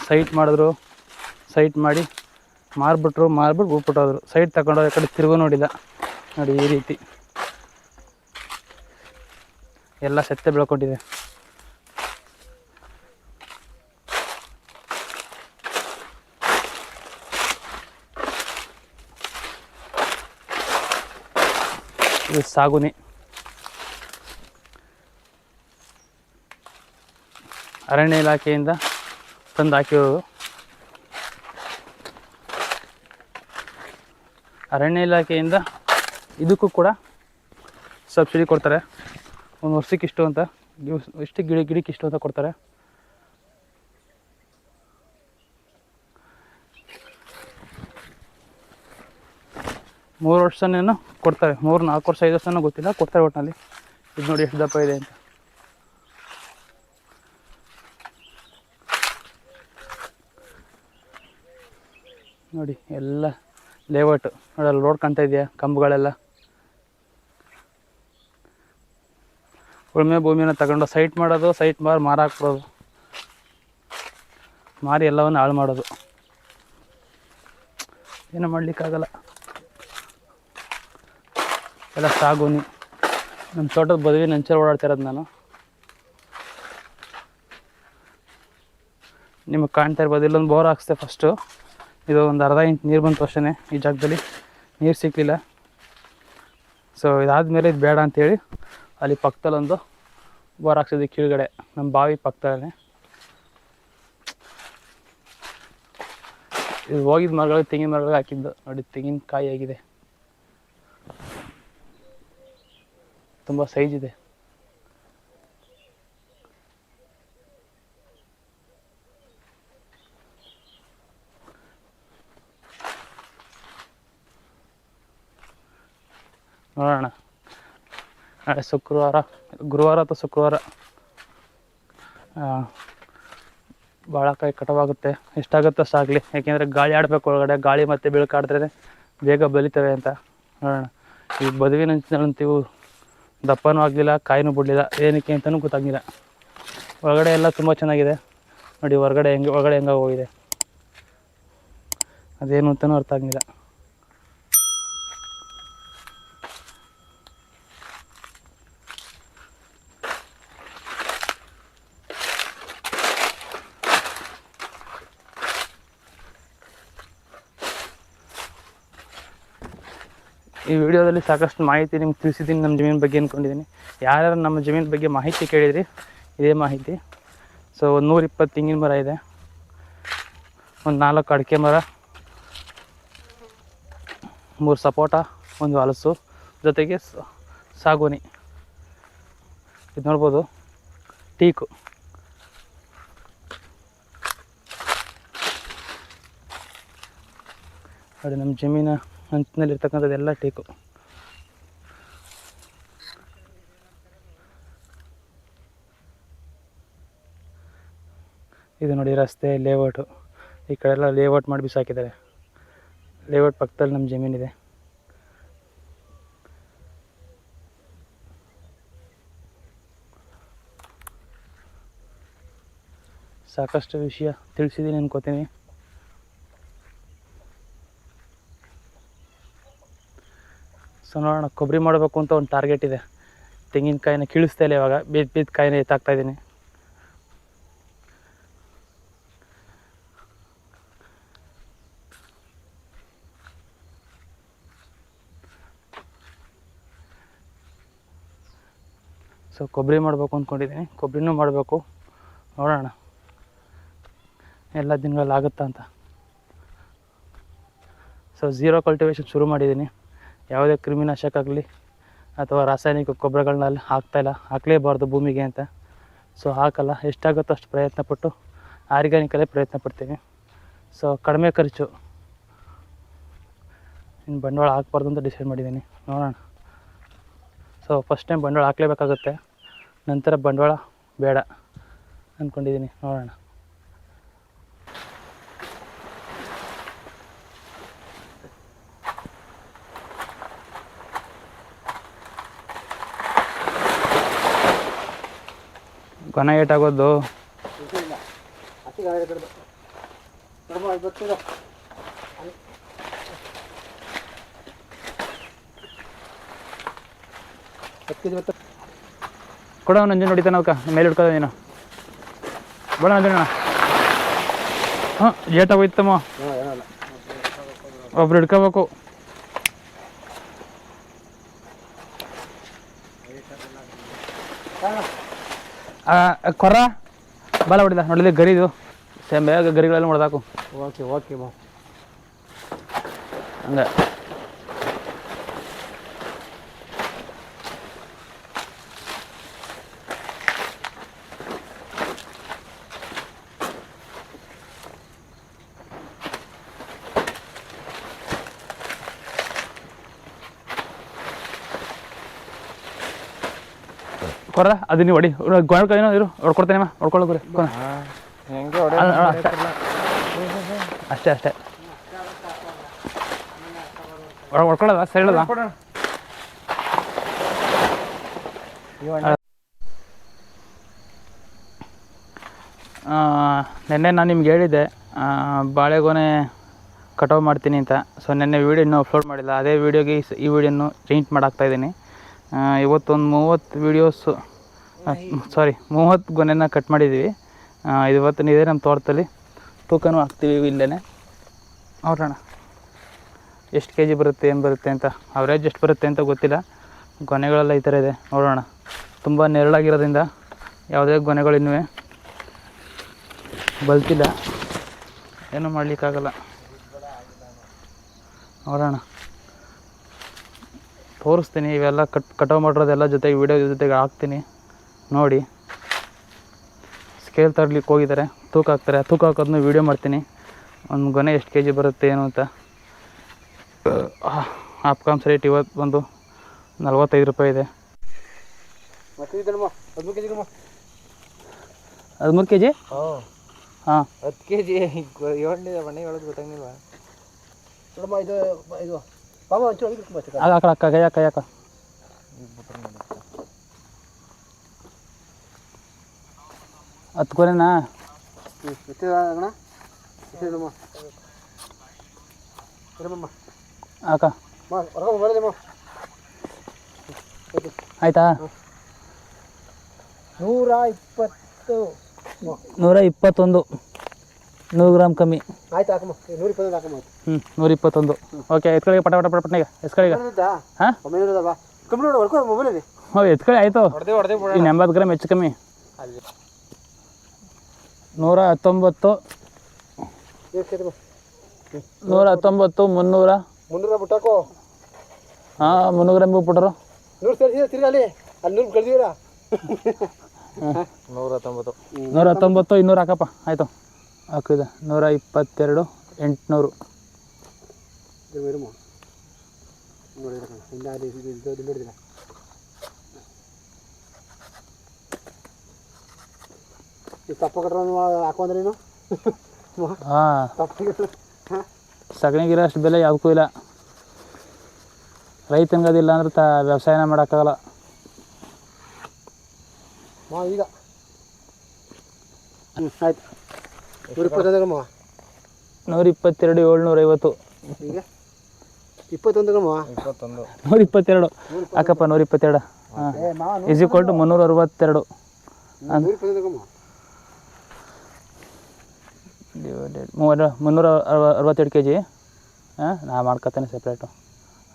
ಸೈಟ್ ಮಾಡಿದ್ರು, ಸೈಟ್ ಮಾಡಿ ಮಾರ್ಬಿಟ್ರು, ಬಿಟ್ಬಿಟ್ಟೋದ್ರು. ಸೈಟ್ ತಗೊಂಡೋಗಿ ಕಡೆ ತಿರುಗು ನೋಡಿಲ್ಲ ನೋಡಿ. ಈ ರೀತಿ ಎಲ್ಲ ಸತ್ಯ ಬೆಳ್ಕೊಂಡಿದೆ. ಇದು ಸಾಗುನಿ. ಅರಣ್ಯ ಇಲಾಖೆಯಿಂದ ತಂದು ಹಾಕಿರೋದು. ಅರಣ್ಯ ಇಲಾಖೆಯಿಂದ ಇದಕ್ಕೂ ಕೂಡ ಸಬ್ಸಿಡಿ ಕೊಡ್ತಾರೆ. ಒಂದು ವರ್ಷಕ್ಕೆ ಇಷ್ಟು ಅಂತ, ಇಷ್ಟು ಗಿಡಕ್ಕೆ ಇಷ್ಟು ಅಂತ ಕೊಡ್ತಾರೆ. ಮೂರು ವರ್ಷನೇನೋ ಕೊಡ್ತಾರೆ, 3-4 ವರ್ಷ 5 ವರ್ಷನೋ ಗೊತ್ತಿಲ್ಲ, ಕೊಡ್ತಾರೆ ಒಟ್ಟಿನಲ್ಲಿ. ಇದು ನೋಡಿ ಎಷ್ಟು ದಪ್ಪ ಇದೆ ಅಂತ. ನೋಡಿ ಎಲ್ಲ ಲೇಔಟು ನೋಡಿ, ಅಲ್ಲಿ ರೋಡ್ ಕಾಣ್ತಾ ಇದೆಯಾ, ಕಂಬಗಳೆಲ್ಲ. ಉಳುಮೆ ಭೂಮಿನ ತಗೊಂಡು ಸೈಟ್ ಮಾಡೋದು, ಸೈಟ್ ಮಾರಾಕ್ಬಿಡೋದು, ಮಾರಿ ಎಲ್ಲವನ್ನು ಹಾಳು ಮಾಡೋದು. ಏನೂ ಮಾಡಲಿಕ್ಕಾಗಲ್ಲ. ಎಲ್ಲ ಸಾಗುನಿ. ನಮ್ಮ ತೋಟದ ಬದುವಿ ನಂಚಲ್ಲಿ ಓಡಾಡ್ತಾ ಇರೋದು ನಾನು. ನಿಮಗೆ ಕಾಣ್ತಾ ಇರ್ಬೋದು, ಇಲ್ಲೊಂದು ಬೋರ್ ಹಾಕ್ಸ್ದೆ ಫಸ್ಟು. ಇದು ಒಂದು ಅರ್ಧ ಇಂಚ್ ನೀರು ಬಂತು ಅಷ್ಟೇ. ಈ ಜಾಗದಲ್ಲಿ ನೀರು ಸಿಕ್ಕಲಿಲ್ಲ. ಸೊ ಇದಾದಮೇಲೆ ಇದು ಬೇಡ ಅಂಥೇಳಿ ಅಲ್ಲಿ ಪಕ್ಕದಲ್ಲೊಂದು ಬೋರ್ ಹಾಕ್ಸಿದ್ವಿ ಕೆಳಗಡೆ, ನಮ್ಮ ಬಾವಿ ಪಕ್ಕದಲ್ಲೇ. ಇದು ಹೋಗಿದ್ದ ಮರಗಳು ತೆಂಗಿನ ಮರಗಳಿಗೆ ಹಾಕಿದ್ದು ನೋಡಿ, ತೆಂಗಿನಕಾಯಿ ಆಗಿದೆ, ತುಂಬ ಸೈಜ್ ಇದೆ. ನೋಡೋಣ ನಾಳೆ ಗುರುವಾರ ಅಥವಾ ಶುಕ್ರವಾರ ಬಾಳೆಕಾಯಿ ಕಟಾವಾಗುತ್ತೆ. ಎಷ್ಟಾಗುತ್ತೋ ಅಷ್ಟಾಗಲಿ, ಯಾಕೆಂದರೆ ಗಾಳಿ ಆಡಬೇಕು ಒಳಗಡೆ. ಗಾಳಿ ಮತ್ತು ಬೆಳಕಾಡಿದ್ರೆ ಬೇಗ ಬಲಿತವೆ ಅಂತ. ನೋಡೋಣ. ಈ ಬದುವಿನಂತೀವು ದಪ್ಪನೂ ಆಗಲಿಲ್ಲ, ಕಾಯಿನೂ ಬಿಡಲಿಲ್ಲ, ಏನಕ್ಕೆ ಅಂತಲೂ ಗೊತ್ತಾಗಿಲ್ಲ. ಒಳಗಡೆ ಎಲ್ಲ ತುಂಬ ಚೆನ್ನಾಗಿದೆ ನೋಡಿ. ಒಳಗಡೆ ಹೆಂಗೆ ಹೋಗಿದೆ ಅದೇನು ಅಂತಲೂ ಅರ್ಥ ಆಗಿಲ್ಲ. ಈ ವಿಡಿಯೋದಲ್ಲಿ ಸಾಕಷ್ಟು ಮಾಹಿತಿ ನಿಮ್ಗೆ ತಿಳಿಸಿದ್ದೀನಿ, ನಮ್ಮ ಜಮೀನು ಬಗ್ಗೆ ಅಂದ್ಕೊಂಡಿದ್ದೀನಿ. ಯಾರ್ಯಾರು ನಮ್ಮ ಜಮೀನು ಬಗ್ಗೆ ಮಾಹಿತಿ ಕೇಳಿದ್ರಿ, ಇದೇ ಮಾಹಿತಿ. ಸೊ ಒಂದು 120 ತೆಂಗಿನ ಮರ ಇದೆ, ಒಂದು 4 ಅಡಿಕೆ ಮರ, 3 ಸಪೋಟ, 1 ಹಲಸು, ಜೊತೆಗೆ ಸಾಗುನಿ. ಇದು ನೋಡ್ಬೋದು, ಟೀಕು. ನೋಡಿ ನಮ್ಮ ಜಮೀನ ಅಂಚಿನಲ್ಲಿರ್ತಕ್ಕಂಥದ್ದೆಲ್ಲ ಟೀಕು. ಇದು ನೋಡಿ ರಸ್ತೆ, ಲೇಔಟು. ಈ ಕಡೆ ಎಲ್ಲ ಲೇಔಟ್ ಮಾಡಿ ಬಿಸಾಕಿದ್ದಾರೆ. ಲೇಔಟ್ ಪಕ್ಕದಲ್ಲಿ ನಮ್ಮ ಜಮೀನಿದೆ. ಸಾಕಷ್ಟು ವಿಷಯ ತಿಳಿಸಿದ್ದೀನಿ ಅನ್ಕೋತೀನಿ. ಸೊ ನೋಡೋಣ, ಕೊಬ್ಬರಿ ಮಾಡಬೇಕು ಅಂತ ಒಂದು ಟಾರ್ಗೆಟ್ ಇದೆ. ತೆಂಗಿನಕಾಯಿನ ಕೀಳಿಸ್ತಾ ಇಲ್ಲ ಇವಾಗ, ಬೇಯ್ದ ಕಾಯಿನ ಎತ್ತಾಕ್ತಾಯಿದ್ದೀನಿ. ಸೊ ಕೊಬ್ಬರಿ ಮಾಡಬೇಕು ಅಂದ್ಕೊಂಡಿದ್ದೀನಿ, ಕೊಬ್ಬರಿನೂ ಮಾಡಬೇಕು. ನೋಡೋಣ ಎಲ್ಲ ದಿನಗಳಲ್ಲಿ ಆಗುತ್ತಾ ಅಂತ. ಸೊ ಝೀರೋ ಕಲ್ಟಿವೇಷನ್ ಶುರು ಮಾಡಿದ್ದೀನಿ. ಯಾವುದೇ ಕ್ರಿಮಿನಾಶಕ ಆಗಲಿ ಅಥವಾ ರಾಸಾಯನಿಕ ಗೊಬ್ಬರಗಳನ್ನ ಹಾಕಲೇಬಾರ್ದು ಭೂಮಿಗೆ ಅಂತ. ಸೊ ಹಾಕಲ್ಲ, ಎಷ್ಟಾಗುತ್ತೋ ಅಷ್ಟು ಪ್ರಯತ್ನಪಟ್ಟು ಆರ್ಗ್ಯಾನಿಕಲ್ಲೇ ಪ್ರಯತ್ನ ಪಡ್ತೀನಿ. ಸೊ ಕಡಿಮೆ ಖರ್ಚು, ಇನ್ನು ಬಂಡವಾಳ ಹಾಕ್ಬಾರ್ದು ಅಂತ ಡಿಸೈಡ್ ಮಾಡಿದ್ದೀನಿ. ನೋಡೋಣ. ಸೊ ಫಸ್ಟ್ ಟೈಮ್ ಬಂಡವಾಳ ಹಾಕಲೇಬೇಕಾಗುತ್ತೆ, ನಂತರ ಬಂಡವಾಳ ಬೇಡ ಅಂದ್ಕೊಂಡಿದ್ದೀನಿ. ನೋಡೋಣ. ಕೊನೆ ಏಟಾಗೋದು ಕೊಡ ನಂಜು ನೋಡಿತಾನ ಅವಕ್ಕ ಮೇಲೆ ಹಿಡ್ಕೋದ ನೀನು ಬೇಡ ನಂಜಣ್ಣ. ಹಾಂ ಏಟಾಗೋಯ್ತಮ್ಮ, ಒಬ್ರು ಹಿಡ್ಕೋಬೇಕು. ಕೊರ ಬಾಲ ಹೊಡಿದ ನೋಡಿದೆ ಗರಿದು ಬೇಗ ಗರಿಗಳೆಲ್ಲ ಹೊಡೆದಾಕು. ಓಕೆ ಓಕೆ ಬಾ ಹಂಗೆ. ಕೊರ ಅದು ನೀವು ಹೊಡಿ, ಗೊಣಕೈನೋ ಇರು ಹೊಡ್ಕೊಡ್ತೇನೆ ಹೊಡ್ಕೊಳ್ಳೋಗ್ರಿ. ಹೆಂಗೆ ಅಷ್ಟೇ ಅಷ್ಟೇ ಹೊಡ್ಕೊಳ್ಳೋದ ಸೈಡದ. ನೆನ್ನೆ ನಾನು ನಿಮ್ಗೆ ಹೇಳಿದ್ದೆ ಬಾಳೆಗೊನೆ ಕಟಾವು ಮಾಡ್ತೀನಿ ಅಂತ. ಸೊ ನೆನ್ನೆ ವೀಡಿಯೋ ಇನ್ನೂ ಅಪ್ಲೋಡ್ ಮಾಡಿಲ್ಲ. ಅದೇ ವೀಡಿಯೋಗೆ ಈ ವಿಡಿಯೋನು ಚೇಂಜ್ ಮಾಡಾಕ್ತಾಯಿದ್ದೀನಿ. ಇವತ್ತೊಂದು 30 ಗೊನೆನ ಕಟ್ ಮಾಡಿದ್ದೀವಿ. ಇವತ್ತು ಇದೆ ನಮ್ಮ ತೋಟದಲ್ಲಿ, ತೂಕನೂ ಹಾಕ್ತೀವಿ ಇಲ್ಲೇ. ನೋಡೋಣ ಎಷ್ಟು ಕೆ ಜಿ ಬರುತ್ತೆ, ಏನು ಬರುತ್ತೆ ಅಂತ. ಅವರೇಜ್ ಎಷ್ಟು ಬರುತ್ತೆ ಅಂತ ಗೊತ್ತಿಲ್ಲ. ಗೊನೆಗಳೆಲ್ಲ ಈ ಥರ ಇದೆ. ನೋಡೋಣ. ತುಂಬ ನೆರಳಾಗಿರೋದ್ರಿಂದ ಯಾವುದೇ ಗೊನೆಗಳಿನ್ನೂ ಬಲ್ತಿಲ್ಲ, ಏನೂ ಮಾಡಲಿಕ್ಕಾಗಲ್ಲ. ನೋಡೋಣ, ತೋರಿಸ್ತೀನಿ. ಇವೆಲ್ಲ ಕಟಾವು ಮಾಡಿರೋದೆಲ್ಲ ಜೊತೆಗೆ ವೀಡಿಯೋ ಜೊತೆಗೆ ಹಾಕ್ತೀನಿ ನೋಡಿ. ಸ್ಕೇಲ್ ತರಲಿಕ್ಕೆ ಹೋಗಿದ್ದಾರೆ, ತೂಕ ಹಾಕ್ತಾರೆ. ತೂಕ ಹಾಕೋದನ್ನ ವೀಡಿಯೋ ಮಾಡ್ತೀನಿ. ಒಂದು ಗೊನೆ ಎಷ್ಟು ಕೆ ಜಿ ಬರುತ್ತೆ ಏನು ಅಂತ. ಆಪ್ಕಾಮ್ಸ್ ರೇಟ್ ಇವತ್ತು ಬಂದು 45 ರೂಪಾಯಿ ಇದೆ. 13 kg. 13 kg? ಹಾಂ 10 kg ಏನಿದೆ ಮನೆ ಒಳಗೆ ಗೊತ್ತಾಗಿಲ್ವಾ ನೋಡಮ್ಮ. ಇದು ಬಾಬಾ ಒಂಚೂರು ಅಕ್ಕ ಕೈಯಾಕ 10 ಗೊನೆನಾ ಅಕ್ಕ ಆಯ್ತಾ? 121 100 ಗ್ರಾಮ್ ಕಮ್ಮಿ ಆಯ್ತು. ಹಾಕಮ್ಮ 121 ಹಾಕಮ್ಮ. 121. ಓಕೆ, ಎತ್ಕೊಳ್ಳಿ ಪಟನೆಗೆ ಎಸ್ಕೊಳ್ಳಿ. ಹಾಂ ಎತ್ಕೊಳ್ಳಿ ಆಯಿತು. ಇನ್ನು 80 ಗ್ರಾಮ್ ಹೆಚ್ಚು ಕಮ್ಮಿ. 119 300 ಬಿಟ್ಟಾಕೋ. ಹಾಂ 300 ಗ್ರಾಮ್ ಬಿಟ್ಬಿಟ್ರು. 100 ತಿರ್ಗಾಲಿ ಅಲ್ಲಿ 100 ಕಳ್ದಿರ. 119 200 ಹಾಕಪ್ಪ. ಆಯಿತು, ಹಾಕಿದೆ. 122 800. ತಪ್ಪ ಕಟ್ರ ಹಾಕೊಂಡ್ರೆ ನೀನು. ಹಾಂ ಸಗಣಿಗಿರೋ ಅಷ್ಟು ಬೆಲೆ ಯಾವುದಕ್ಕೂ ಇಲ್ಲ. ರೈತನಿಗದಿಲ್ಲ ಅಂದ್ರೆ ವ್ಯವಸಾಯನ ಮಾಡೋಕ್ಕಾಗಲ್ಲ. ಈಗ ಆಯ್ತು. 122 ಗ್ರಾಮ 122 750 ಈಗ 21 ಗ್ರಾಮ 122 ಅಕ್ಕಪ್ಪ 122 ಹಾಂ ಈಸ್ ಈಕ್ವಲ್ ಟು 362 122 ಗ್ರಾಮ ಡಿವೈಡೆಡ್ 362 kg ಹಾಂ ನಾ ಮಾಡ್ಕೊತೇನೆ ಸಪ್ರೇಟು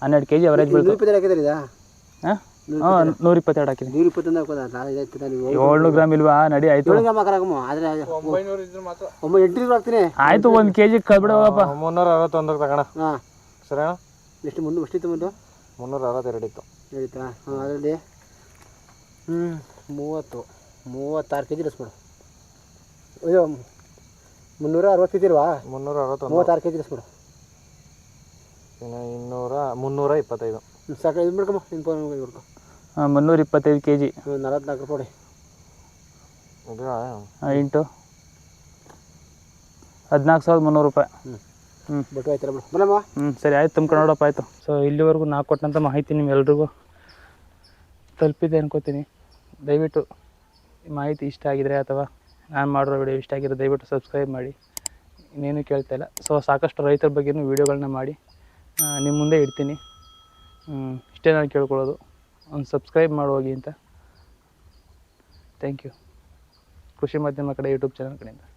12 kg ಅವರೇಜ್ ಬೀಳ್ತು 122 ಹಾಕಿದ್ರೆ ಇದಾ ಹಾಂ 122 ಹಾಕಿದೆ 122 ಹಾಕೋದ ನೀವು 700 ಗ್ರಾಮ್ ಇಲ್ವಾ ನಡಿ ಆಯ್ತು 7 ಗ್ರಾಮ್ ಹಾಕರಾಗಮ್ಮ ಆದರೆ 900 ಇದ್ರೆ ಮಾತ್ರ 800 ಹಾಕ್ತೀನಿ ಆಯ್ತು 1 kg ಕಳ್ಬಿಡ ಹೋಗಪ್ಪ 361 ತಗೋಣ ಹಾಂ ಸರಿ ಅಣ್ಣ ಎಷ್ಟು ಮುಂದೆ ಎಷ್ಟಿತ್ತು ಮುಂದೆ 362 ಇತ್ತು ಹೇಳ್ತಾ ಹಾಂ ಅದರಲ್ಲಿ 36 kg ಇರಿಸ್ಬಿಡು ಅಯ್ಯೋ 360 ಇದ್ದಿಲ್ವಾ 361 36 kg ಇರಿಸ್ಬಿಡು ಇನ್ನು 325 ಸಾಕು ಇದು ಬಿಡ್ಕಮ್ಮ ಇನ್ನು ಫೋನ್ ಬಿಡ್ಕೊ ಹಾಂ 325 kg 44 ರೂಪಾಯಿ ಇದು ಇಂಟು 14,300 ರೂಪಾಯಿ ಬಿಟ್ಟು ಆಯ್ತಲ್ಲ ಬಿಡು ಬರಮ್ಮ ಸರಿ ಆಯ್ತು ತುಂಬ್ಕೊಂಡು ನೋಡಪ್ಪ ಆಯಿತು ಸೊ ಇಲ್ಲಿವರೆಗೂ ನಾ ಕೊಟ್ಟಂಥ ಮಾಹಿತಿ ನಿಮ್ಮೆಲ್ರಿಗೂ ತಲುಪಿದೆ ಅನ್ಕೋತೀನಿ ದಯವಿಟ್ಟು ಈ ಮಾಹಿತಿ ಇಷ್ಟ ಆಗಿದ್ರೆ ಅಥವಾ ನಾನು ಮಾಡಿರೋ ವಿಡಿಯೋ ಇಷ್ಟ ಆಗಿರೋ ದಯವಿಟ್ಟು ಸಬ್ಸ್ಕ್ರೈಬ್ ಮಾಡಿ ಇನ್ನೇನು ಕೇಳ್ತಾ ಇಲ್ಲ ಸೊ ಸಾಕಷ್ಟು ರೈತರ ಬಗ್ಗೆನೂ ವೀಡಿಯೋಗಳನ್ನ ಮಾಡಿ ನಿಮ್ಮ ಮುಂದೆ ಇಡ್ತೀನಿ ಇಷ್ಟೇ ನಾನು ಕೇಳ್ಕೊಳ್ಳೋದು ಒಂದು ಸಬ್ಸ್ಕ್ರೈಬ್ ಮಾಡೋಗಿ ಅಂತ ಥ್ಯಾಂಕ್ ಯು ಕೃಷಿ ಮಾಧ್ಯಮ ಕಡೆ ಯೂಟ್ಯೂಬ್ ಚಾನಲ್ ಕಡೆಯಿಂದ